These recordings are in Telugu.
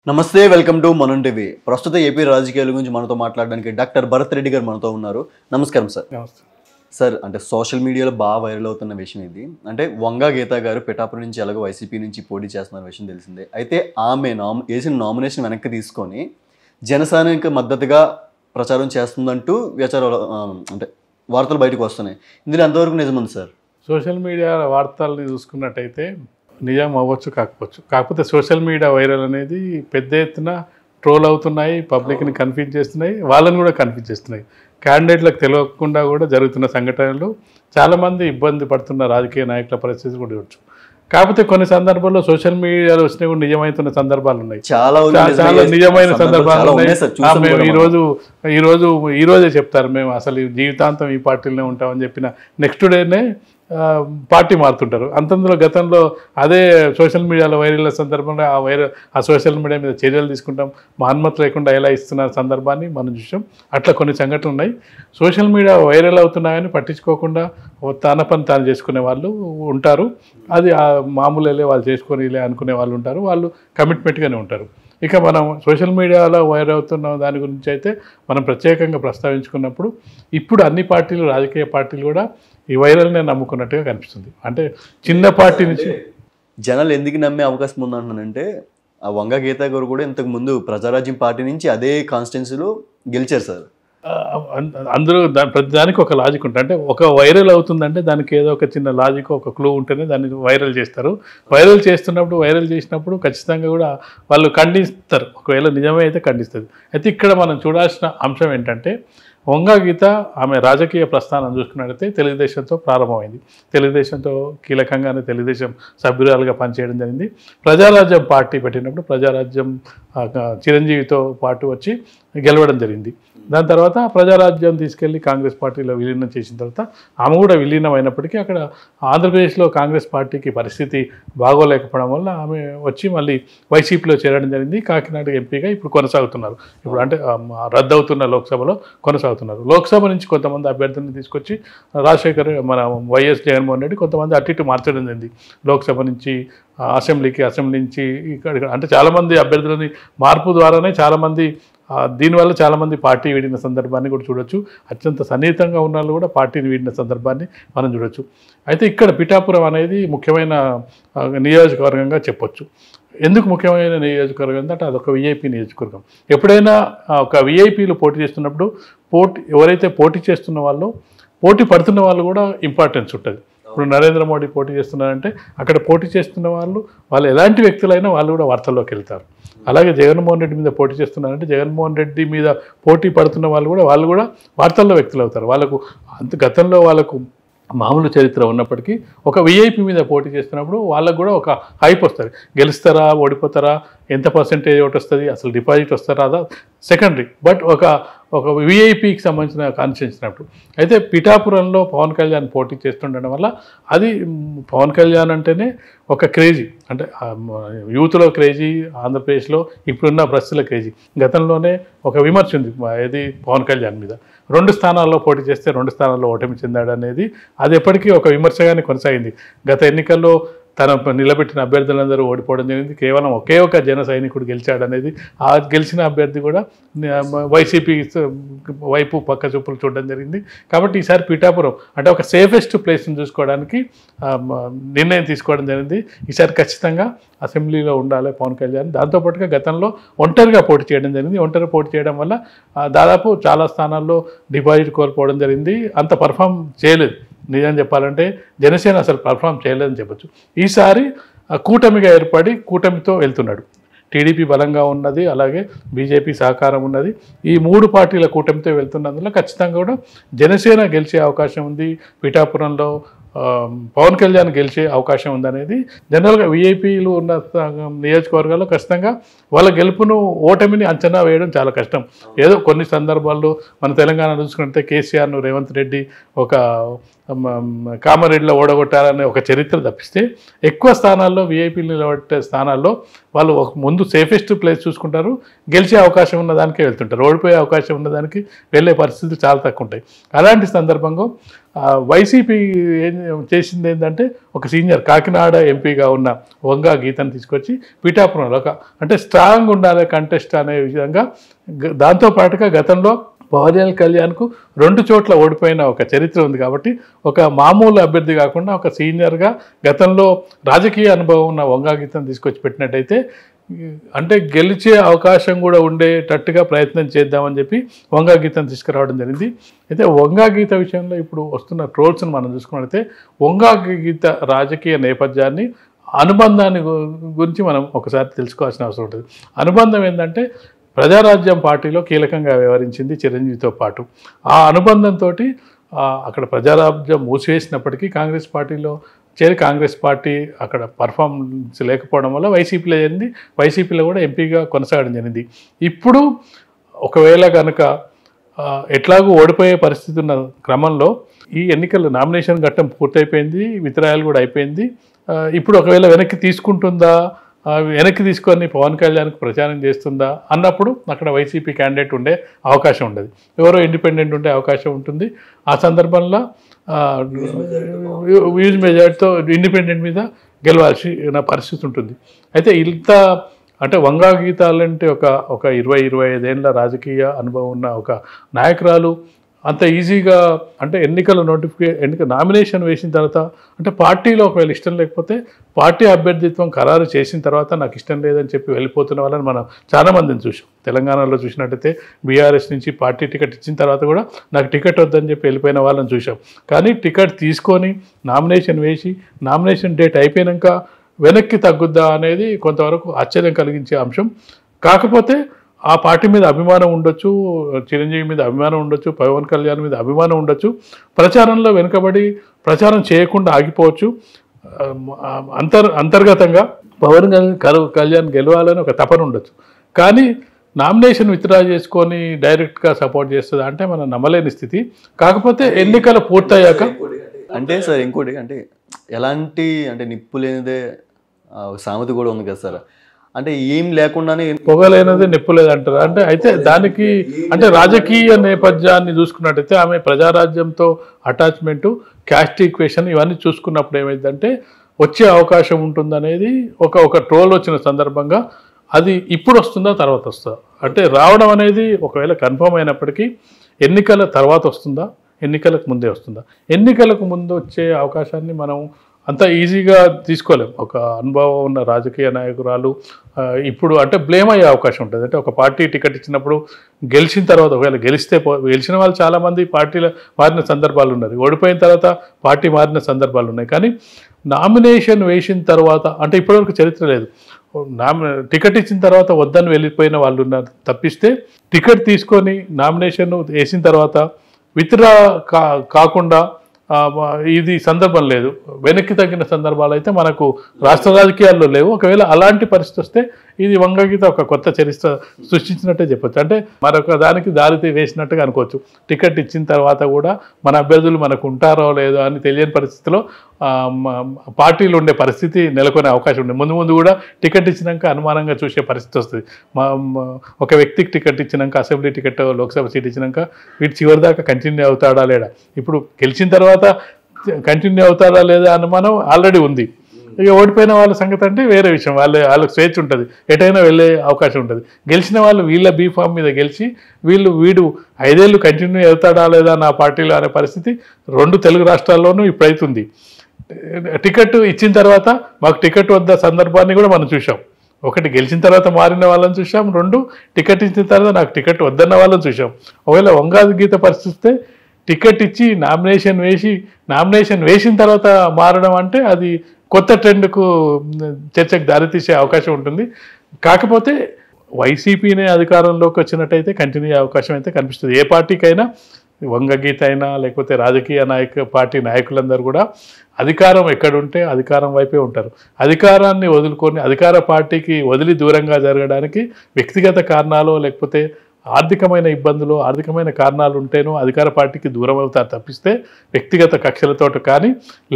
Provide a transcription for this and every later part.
నమస్తే వెల్కమ్ టు మనం టీవీ. ప్రస్తుత ఏపీ రాజకీయాల గురించి మనతో మాట్లాడడానికి డాక్టర్ భరత్ రెడ్డి గారు మనతో ఉన్నారు. నమస్కారం సార్. సార్, అంటే సోషల్ మీడియాలో బాగా వైరల్ అవుతున్న విషయం ఇది. అంటే వంగా గీత గారు పిఠాపురం నుంచి ఎలాగో వైసీపీ నుంచి పోటీ చేస్తున్న విషయం తెలిసిందే. అయితే ఆమె వేసిన నామినేషన్ వెనక్కి తీసుకొని జనసేనకి మద్దతుగా ప్రచారం చేస్తుందంటూ అంటే వార్తలు బయటకు వస్తున్నాయి. ఇందులో ఎంతవరకు నిజముంది సార్? సోషల్ మీడియా వార్తల్ని చూసుకున్నట్టయితే నిజం అవ్వచ్చు, కాకపోతే సోషల్ మీడియా వైరల్ అనేది పెద్ద ఎత్తున ట్రోల్ అవుతున్నాయి, పబ్లిక్ని కన్ఫ్యూజ్ చేస్తున్నాయి, వాళ్ళని కూడా కన్ఫ్యూజ్ చేస్తున్నాయి. క్యాండిడేట్లకు తెలియకుండా కూడా జరుగుతున్న సంఘటనలు చాలామంది ఇబ్బంది పడుతున్న రాజకీయ నాయకుల పరిస్థితి కూడా చూడవచ్చు. కాకపోతే కొన్ని సందర్భాల్లో సోషల్ మీడియాలో వచ్చినా కూడా నిజమవుతున్న సందర్భాలు ఉన్నాయి, చాలా నిజమైన సందర్భాలు ఉన్నాయి. ఈ రోజే చెప్తారు మేము అసలు జీవితాంతం ఈ పార్టీలోనే ఉంటామని చెప్పిన నెక్స్ట్ డేనే పార్టీ మారుతుంటారు. అంతందులో గతంలో అదే సోషల్ మీడియాలో వైరల్ సందర్భంలో ఆ సోషల్ మీడియా మీద చర్యలు తీసుకుంటాం, మా అనుమతి లేకుండా ఎలా ఇస్తున్న సందర్భాన్ని మనం చూసాం. అట్లా కొన్ని సంఘటనలు ఉన్నాయి. సోషల్ మీడియా వైరల్ అవుతున్నాయని పట్టించుకోకుండా తన పని తాను చేసుకునే వాళ్ళు ఉంటారు. అది మామూలులే వాళ్ళు చేసుకొని అనుకునే వాళ్ళు ఉంటారు, వాళ్ళు కమిట్మెంట్గానే ఉంటారు. ఇక మనం సోషల్ మీడియాలో వైరల్ అవుతున్న దాని గురించి అయితే మనం ప్రత్యేకంగా ప్రస్తావించుకున్నప్పుడు ఇప్పుడు అన్ని పార్టీలు, రాజకీయ పార్టీలు కూడా ఈ వైరల్నే నమ్ముకున్నట్టుగా కనిపిస్తుంది. అంటే చిన్న పార్టీ నుంచి జనాలు ఎందుకు నమ్మే అవకాశం ఉందంటున్నానంటే, ఆ వంగ గీత గారు కూడా ఇంతకు ముందు ప్రజారాజ్యం పార్టీ నుంచి అదే కాన్స్టిట్యున్సీలో గెలిచారు సార్. అందరూ ప్రతి దానికి ఒక లాజిక్ ఉంటుంది. అంటే ఒక వైరల్ అవుతుందంటే దానికి ఏదో ఒక చిన్న లాజిక్, ఒక క్లూ ఉంటేనే దాన్ని వైరల్ చేస్తారు. వైరల్ చేసినప్పుడు ఖచ్చితంగా కూడా వాళ్ళు ఖండిస్తారు. ఒకవేళ నిజమే అయితే ఖండిస్తుంది. అయితే ఇక్కడ మనం చూడాల్సిన అంశం ఏంటంటే, వంగా గీత ఆమె రాజకీయ ప్రస్థానం చూసుకున్నట్లయితే తెలుగుదేశంతో ప్రారంభమైంది. తెలుగుదేశంతో కీలకంగానే తెలుగుదేశం సభ్యురాలుగా పనిచేయడం జరిగింది. ప్రజారాజ్యం పార్టీ పెట్టినప్పుడు ప్రజారాజ్యం చిరంజీవితో పాటు వచ్చి గెలవడం జరిగింది. దాని తర్వాత ప్రజారాజ్యం తీసుకెళ్లి కాంగ్రెస్ పార్టీలో విలీనం చేసిన తర్వాత ఆమె కూడా విలీనం అయినప్పటికీ అక్కడ ఆంధ్రప్రదేశ్లో కాంగ్రెస్ పార్టీకి పరిస్థితి బాగోలేకపోవడం వల్ల ఆమె వచ్చి మళ్ళీ వైసీపీలో చేరడం జరిగింది. కాకినాడ ఎంపీగా ఇప్పుడు కొనసాగుతున్నారు. ఇప్పుడు అంటే రద్దవుతున్న లోక్సభలో కొనసాగుతున్నారు. లోక్సభ నుంచి కొంతమంది అభ్యర్థులను తీసుకొచ్చి రాజశేఖర్, మన వైఎస్ జగన్మోహన్ రెడ్డి కొంతమంది అటు ఇటు మార్చడం జరిగింది. లోక్సభ నుంచి అసెంబ్లీ నుంచి ఇక్కడ అంటే చాలామంది అభ్యర్థులని మార్పు ద్వారానే చాలామంది, దీనివల్ల చాలామంది పార్టీ వీడిన సందర్భాన్ని కూడా చూడొచ్చు. అత్యంత సన్నిహితంగా ఉన్న వాళ్ళు కూడా పార్టీని వీడిన సందర్భాన్ని మనం చూడొచ్చు. అయితే ఇక్కడ పిఠాపురం అనేది ముఖ్యమైన నియోజకవర్గంగా చెప్పొచ్చు. ఎందుకు ముఖ్యమైన నియోజకవర్గం అంటే అదొక విఐపి నియోజకవర్గం. ఎప్పుడైనా ఒక విఐపీలు పోటీ చేస్తున్నప్పుడు ఎవరైతే పోటీ చేస్తున్న వాళ్ళు, పోటీ పడుతున్న వాళ్ళు కూడా ఇంపార్టెన్స్ ఉంటుంది. ఇప్పుడు నరేంద్ర మోడీ పోటీ చేస్తున్నారంటే అక్కడ పోటీ చేస్తున్న వాళ్ళు ఎలాంటి వ్యక్తులైనా వాళ్ళు కూడా వార్తల్లోకి వెళ్తారు. అలాగే జగన్మోహన్ రెడ్డి మీద పోటీ చేస్తున్నారంటే జగన్మోహన్ రెడ్డి మీద పోటీ పడుతున్న వాళ్ళు కూడా వార్తల్లో వ్యక్తులు అవుతారు. వాళ్ళకు గతంలో వాళ్ళకు మామూలు చరిత్ర ఉన్నప్పటికీ ఒక విఐపి మీద పోటీ చేస్తున్నప్పుడు వాళ్ళకు కూడా ఒక హైప్ వస్తుంది. గెలుస్తారా, ఓడిపోతారా, ఎంత పర్సెంటేజ్ ఓటు వస్తుంది, అసలు డిపాజిట్ వస్తారా, అదా సెకండరీ. బట్ ఒక విఐపికి సంబంధించిన కాన్స్టిట్యున్సీ. అయితే పిఠాపురంలో పవన్ కళ్యాణ్ పోటీ చేస్తుండడం వల్ల అది పవన్ కళ్యాణ్ అంటేనే ఒక క్రేజీ, అంటే యూత్లో క్రేజీ, ఆంధ్రప్రదేశ్లో ఇప్పుడున్న ప్రస్తుల క్రేజీ. గతంలోనే ఒక విమర్శ ఉంది ఇది పవన్ కళ్యాణ్ మీద, 2 స్థానాల్లో పోటీ చేస్తే 2 స్థానాల్లో ఓటమి చెందాడు అనేది. అది ఎప్పటికీ ఒక విమర్శగానే కొనసాగింది. గత ఎన్నికల్లో తన నిలబెట్టిన అభ్యర్థులందరూ ఓడిపోవడం జరిగింది. కేవలం ఒకే ఒక జన సైనికుడు గెలిచాడనేది. ఆ గెలిచిన అభ్యర్థి కూడా వైసీపీ వైపు పక్క చూపులు చూడడం జరిగింది. కాబట్టి ఈసారి పిఠాపురం అంటే ఒక సేఫెస్ట్ ప్లేస్ని చూసుకోవడానికి నిర్ణయం తీసుకోవడం జరిగింది. ఈసారి ఖచ్చితంగా అసెంబ్లీలో ఉండాలి పవన్ కళ్యాణ్. దాంతోపాటుగా గతంలో ఒంటరిగా పోటీ చేయడం జరిగింది. ఒంటరి పోటీ చేయడం వల్ల దాదాపు చాలా స్థానాల్లో డిపాజిట్ కోల్పోవడం జరిగింది. అంత పర్ఫామ్ చేయలేదు. నిజం చెప్పాలంటే జనసేన అసలు పర్ఫామ్ చేయలేదని చెప్పచ్చు. ఈసారి కూటమిగా ఏర్పడి కూటమితో వెళ్తున్నాడు. టీడీపీ బలంగా ఉన్నది, అలాగే బీజేపీ సహకారం ఉన్నది. ఈ 3 పార్టీల కూటమితో వెళ్తున్నందులో ఖచ్చితంగా కూడా జనసేన గెలిచే అవకాశం ఉంది. పిఠాపురంలో పవన్ కళ్యాణ్ గెలిచే అవకాశం ఉందనేది జనరల్గా విఐపీలు ఉన్న నియోజకవర్గాల్లో ఖచ్చితంగా వాళ్ళ గెలుపును, ఓటమిని అంచనా వేయడం చాలా కష్టం. ఏదో కొన్ని సందర్భాల్లో మన తెలంగాణ చూసుకుంటే కేసీఆర్ను రేవంత్ రెడ్డి ఒక కామారెడ్డిలో ఓడగొట్టాలనే ఒక చరిత్ర తప్పిస్తే ఎక్కువ స్థానాల్లో వీఐపీలు నిలబట్టే స్థానాల్లో వాళ్ళు ముందు సేఫెస్ట్ ప్లేస్ చూసుకుంటారు, గెలిచే అవకాశం ఉన్న దానికే వెళ్తుంటారు, ఓడిపోయే అవకాశం ఉన్న దానికి వెళ్ళే పరిస్థితులు చాలా తక్కువ ఉంటాయి. అలాంటి సందర్భంగా వైసీపీ ఏం చేసింది ఏంటంటే ఒక సీనియర్ కాకినాడ ఎంపీగా ఉన్న వంగా గీతను తీసుకొచ్చి పిఠాపురంలో అంటే స్ట్రాంగ్ ఉండాలి కంటెస్ట్ అనే విధంగా, దాంతోపాటుగా గతంలో పవన్ కళ్యాణ్కు 2 చోట్ల ఓడిపోయిన ఒక చరిత్ర ఉంది కాబట్టి ఒక మామూలు అభ్యర్థి కాకుండా ఒక సీనియర్గా గతంలో రాజకీయ అనుభవం ఉన్న వంగా గీతను తీసుకొచ్చి పెట్టినట్టయితే అంటే గెలిచే అవకాశం కూడా ఉండేటట్టుగా ప్రయత్నం చేద్దామని చెప్పి వంగా గీతను తీసుకురావడం జరిగింది. అయితే వంగా గీత విషయంలో ఇప్పుడు వస్తున్న ట్రోల్స్ని మనం చూసుకున్నట్లయితే వంగా గీత రాజకీయ నేపథ్యాన్ని అనుబంధాన్ని గురించి మనం ఒకసారి తెలుసుకోవాల్సిన అవసరం ఉంటుంది. అనుబంధం ఏంటంటే ప్రజారాజ్యం పార్టీలో కీలకంగా వ్యవహరించింది చిరంజీవితో పాటు. ఆ అనుబంధంతో అక్కడ ప్రజారాజ్యం మూసివేసినప్పటికీ కాంగ్రెస్ పార్టీలో చేరి కాంగ్రెస్ పార్టీ అక్కడ పర్ఫార్మెన్స్ లేకపోవడం వల్ల వైసీపీలో జరిగింది. వైసీపీలో కూడా ఎంపీగా కొనసాగడం జరిగింది. ఇప్పుడు ఒకవేళ కనుక ఎట్లాగూ ఓడిపోయే పరిస్థితి ఉన్న క్రమంలో ఈ ఎన్నికల నామినేషన్ ఘట్టం పూర్తయిపోయింది, విత్డ్రాయల్ కూడా అయిపోయింది. ఇప్పుడు ఒకవేళ వెనక్కి తీసుకుంటుందా, వెనక్కి తీసుకొని పవన్ కళ్యాణ్కి ప్రచారం చేస్తుందా అన్నప్పుడు అక్కడ వైసీపీ క్యాండిడేట్ ఉండే అవకాశం ఉండదు, ఎవరో ఇండిపెండెంట్ ఉండే అవకాశం ఉంటుంది. ఆ సందర్భంలో హ్యూజ్ మెజార్టీతో ఇండిపెండెంట్ మీద గెలవాల్సిన పరిస్థితి ఉంటుంది. అయితే ఇంత అంటే వంగా గీత లాంటి ఒక 20-25 ఏళ్ళ రాజకీయ అనుభవం ఉన్న ఒక నాయకురాలు అంత ఈజీగా అంటే ఎన్నికల నామినేషన్ వేసిన తర్వాత అంటే పార్టీలో ఒకవేళ ఇష్టం లేకపోతే పార్టీ అభ్యర్థిత్వం ఖరారు చేసిన తర్వాత నాకు ఇష్టం లేదని చెప్పి వెళ్ళిపోతున్న వాళ్ళని మనం చాలామందిని చూసాం. తెలంగాణలో చూసినట్టయితే బీఆర్ఎస్ నుంచి పార్టీ టికెట్ ఇచ్చిన తర్వాత కూడా నాకు టికెట్ వద్దని చెప్పి వెళ్ళిపోయిన వాళ్ళని చూసాం. కానీ టికెట్ తీసుకొని నామినేషన్ వేసి నామినేషన్ డేట్ అయిపోయాక వెనక్కి తగ్గుద్దా అనేది కొంతవరకు ఆశ్చర్యం కలిగించే అంశం. కాకపోతే ఆ పార్టీ మీద అభిమానం ఉండొచ్చు, చిరంజీవి మీద అభిమానం ఉండొచ్చు, పవన్ కళ్యాణ్ మీద అభిమానం ఉండొచ్చు, ప్రచారంలో వెనుకబడి ప్రచారం చేయకుండా ఆగిపోవచ్చు. అంతర్గతంగా పవన్ కళ్యాణ్ గెలవాలని ఒక తపన ఉండొచ్చు. కానీ నామినేషన్ విత్డ్రా చేసుకొని డైరెక్ట్గా సపోర్ట్ చేస్తుంది అంటే మనం నమ్మలేని స్థితి. కాకపోతే ఎన్నికలు పూర్తయ్యాక అంటే సార్ ఇంకోటి అంటే ఎలాంటి అంటే నిప్పు లేనిదే సామెత కూడా ఉంది కదా సార్, అంటే ఏం లేకుండానే పొగలేనది నిప్పు లేదంటారు. అంటే అయితే దానికి అంటే రాజకీయ నేపథ్యాన్ని చూసుకున్నట్టయితే ఆమె ప్రజారాజ్యంతో అటాచ్మెంటు, క్యాస్ట్ ఈక్వేషన్ ఇవన్నీ చూసుకున్నప్పుడు ఏమైందంటే వచ్చే అవకాశం ఉంటుందనేది ఒక ట్రోల్ వచ్చిన సందర్భంగా అది ఇప్పుడు వస్తుందా తర్వాత వస్తుందా అంటే రావడం అనేది ఒకవేళ కన్ఫర్మ్ అయినప్పటికీ ఎన్నికల తర్వాత వస్తుందా, ఎన్నికలకు ముందే వస్తుందా? ఎన్నికలకు ముందు వచ్చే అవకాశాన్ని మనం అంత ఈజీగా తీసుకోలేం. ఒక అనుభవం ఉన్న రాజకీయ నాయకురాలు ఇప్పుడు అంటే బ్లేమ్ అయ్యే అవకాశం ఉంటుంది. అంటే ఒక పార్టీ టికెట్ ఇచ్చినప్పుడు గెలిచిన తర్వాత ఒకవేళ గెలిచిన వాళ్ళు చాలామంది పార్టీలు మారిన సందర్భాలు ఉన్నాయి, ఓడిపోయిన తర్వాత పార్టీ మారిన సందర్భాలు ఉన్నాయి. కానీ నామినేషన్ వేసిన తర్వాత అంటే ఇప్పటివరకు చరిత్ర లేదు, టికెట్ ఇచ్చిన తర్వాత వద్దని వెళ్ళిపోయిన వాళ్ళు ఉన్నారు తప్పిస్తే టికెట్ తీసుకొని నామినేషన్ వేసిన తర్వాత విత్డ్రా కాకుండా ఇది సందర్భం లేదు. వెనక్కి తగ్గిన సందర్భాలు అయితే మనకు రాష్ట్ర రాజకీయాల్లో లేవు. ఒకవేళ అలాంటి పరిస్థితి వస్తే ఇది వంగ గీత ఒక కొత్త చరిత్ర సృష్టించినట్టే చెప్పొచ్చు. అంటే మరొక దానికి దారి వేసినట్టుగా అనుకోవచ్చు. టికెట్ ఇచ్చిన తర్వాత కూడా మన అభ్యర్థులు మనకు ఉంటారో లేదో అని తెలియని పరిస్థితిలో పార్టీలు ఉండే పరిస్థితి నెలకొనే అవకాశం ఉంది. ముందు కూడా టికెట్ ఇచ్చినాక అనుమానంగా చూసే పరిస్థితి వస్తుంది. ఒక వ్యక్తికి టికెట్ ఇచ్చినాక, అసెంబ్లీ టికెట్, లోక్సభ సీట్ ఇచ్చినాక వీటి చివరి దాకా కంటిన్యూ అవుతాడా లేడా, ఇప్పుడు గెలిచిన తర్వాత కంటిన్యూ అవుతాడా లేదా అనుమానం ఆల్రెడీ ఉంది. ఇక ఓడిపోయిన వాళ్ళ సంగతి అంటే వేరే విషయం, వాళ్ళకి స్వేచ్ఛ ఉంటుంది, ఎటైనా వెళ్ళే అవకాశం ఉంటుంది. గెలిచిన వాళ్ళు వీళ్ళ బీఫామ్ మీద గెలిచి వీడు 5 ఏళ్ళు కంటిన్యూ అవుతాడా లేదా నా పార్టీలో అనే పరిస్థితి 2 తెలుగు రాష్ట్రాల్లోనూ ఇప్పుడైతుంది. టికెట్ ఇచ్చిన తర్వాత మాకు టికెట్ వద్ద సందర్భాన్ని కూడా మనం చూసాం. ఒకటి గెలిచిన తర్వాత మారిన వాళ్ళని చూసాం, 2 టికెట్ ఇచ్చిన తర్వాత నాకు టికెట్ వద్దన్న వాళ్ళని చూసాం. ఒకవేళ వంగా గీత పరిస్థితి టికెట్ ఇచ్చి నామినేషన్ వేసిన తర్వాత మారడం అంటే అది కొత్త ట్రెండ్కు చర్చకు దారితీసే అవకాశం ఉంటుంది. కాకపోతే వైసీపీనే అధికారంలోకి వచ్చినట్టయితే కంటిన్యూ అయ్యే అవకాశం అయితే కనిపిస్తుంది. ఏ పార్టీకైనా, వంగ గీత అయినా లేకపోతే రాజకీయ పార్టీ నాయకులందరూ కూడా అధికారం ఎక్కడుంటే అధికారం వైపే ఉంటారు. అధికారాన్ని వదులుకొని అధికార పార్టీకి వదిలి దూరంగా జరగడానికి వ్యక్తిగత కారణాలు లేకపోతే ఆర్థికమైన ఇబ్బందులు ఆర్థికమైన కారణాలు ఉంటేనో అధికార పార్టీకి దూరం అవుతారు తప్పిస్తే వ్యక్తిగత కక్షలతో కానీ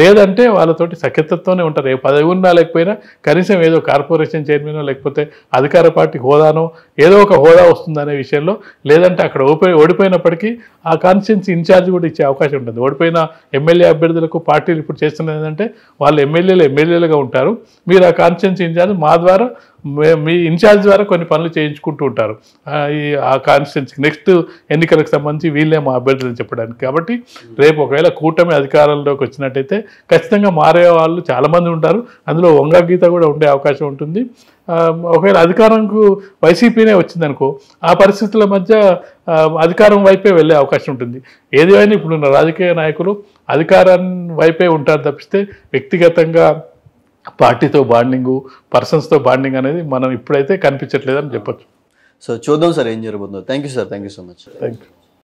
లేదంటే వాళ్ళతోటి సఖ్యతతోనే ఉంటారు. ఏ పదవి ఉన్నా లేకపోయినా కనీసం ఏదో కార్పొరేషన్ చైర్మన్ లేకపోతే అధికార పార్టీ హోదానో ఏదో ఒక హోదా వస్తుందనే విషయంలో, లేదంటే అక్కడ ఓడిపోయినప్పటికీ ఆ కాన్స్టిట్యున్సీ ఇన్ఛార్జ్ కూడా ఇచ్చే అవకాశం ఉంటుంది. ఓడిపోయిన ఎమ్మెల్యే అభ్యర్థులకు పార్టీలు ఇప్పుడు చేస్తున్నది ఏంటంటే వాళ్ళు ఎమ్మెల్యేలుగా ఉంటారు, మీరు ఆ కాన్స్టిట్యున్సీ ఇన్ఛార్జ్ మా ద్వారా మీ ఇన్ఛార్జ్ ద్వారా కొన్ని పనులు చేయించుకుంటూ ఉంటారు ఆ కాన్స్టిట్యున్సీకి. నెక్స్ట్ ఎన్నికలకు సంబంధించి వీళ్ళే మా అభ్యర్థులు చెప్పడానికి. కాబట్టి రేపు ఒకవేళ కూటమి అధికారంలోకి వచ్చినట్టయితే ఖచ్చితంగా మారే వాళ్ళు చాలామంది ఉంటారు, అందులో వంగా గీత కూడా ఉండే అవకాశం ఉంటుంది. ఒకవేళ అధికారంకు వైసీపీనే వచ్చిందనుకో ఆ పరిస్థితుల మధ్య అధికారం వైపే వెళ్ళే అవకాశం ఉంటుంది. ఏదైనా ఇప్పుడున్న రాజకీయ నాయకులు అధికారం వైపే ఉంటారు తప్పిస్తే వ్యక్తిగతంగా పార్టీతో బాండింగు పర్సన్స్తో బాండింగ్ అనేది మనం ఇప్పుడైతే కనిపించట్లేదని చెప్పొచ్చు. సో చూద్దాం సార్ ఏం జరగబోతుందో. Thank you sir, thank you so much. Thank you.